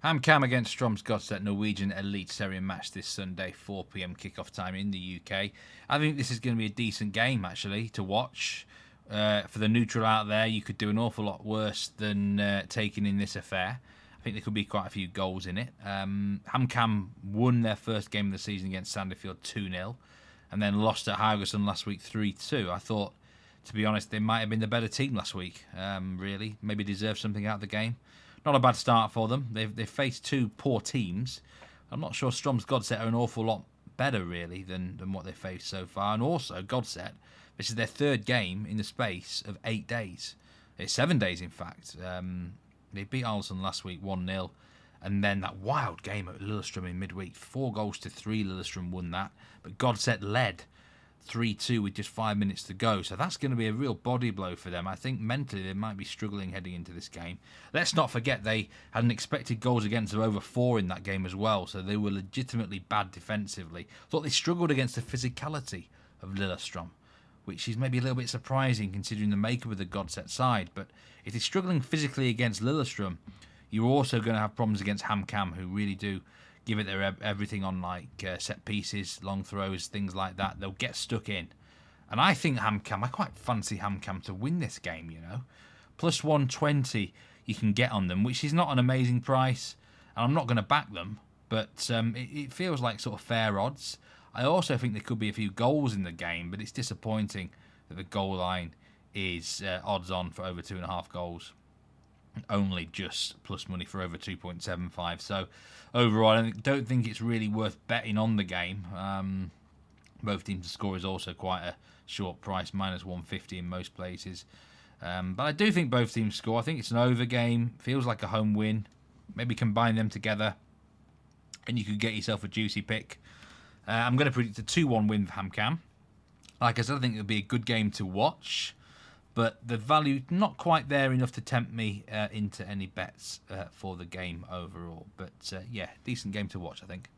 Ham Kam against Strømsgodset Norwegian Eliteserien match this Sunday, 4 p.m. kickoff time in the UK. I think this is going to be a decent game, actually, to watch. For the neutral out there, you could do an awful lot worse than taking in this affair. I think there could be quite a few goals in it. Ham Kam won their first game of the season against Sandefjord 2-0 and then lost at Haugesund last week 3-2. I thought, to be honest, they might have been the better team last week, really. Maybe deserved something out of the game. Not a bad start for them. They've faced two poor teams. I'm not sure Strømsgodset are an awful lot better, really, than what they've faced so far. And also, Godset, this is their third game in the space of 8 days. It's 7 days, in fact. They beat Alston last week 1-0. And then that wild game at Lillestrøm in midweek. 4-3 Lillestrøm won that. But Godset led 3-2 with just 5 minutes to go. So that's going to be a real body blow for them. I think mentally they might be struggling heading into this game. Let's not forget they had an expected goals against of over 4 in that game as well. So they were legitimately bad defensively. Thought they struggled against the physicality of Lillestrøm, which is maybe a little bit surprising considering the makeup of the Godset side. But if they're struggling physically against Lillestrøm, you're also going to have problems against Ham Kam, who really do give it their everything on set pieces, long throws, things like that. They'll get stuck in. And I think I quite fancy Ham Kam to win this game, you know. Plus 120 you can get on them, which is not an amazing price. And I'm not going to back them, but it feels like sort of fair odds. I also think there could be a few goals in the game, but it's disappointing that the goal line is odds on for over 2.5 goals. Only just plus money for over 2.75. So overall, I don't think it's really worth betting on the game. Both teams to score is also quite a short price, minus 150 in most places. But I do think both teams score. I think it's an over game. Feels like a home win. Maybe combine them together and you could get yourself a juicy pick. I'm going to predict a 2-1 win for Ham Kam. Like I said, I think it'll be a good game to watch. But the value not quite there enough to tempt me into any bets for the game overall. But yeah, decent game to watch, I think.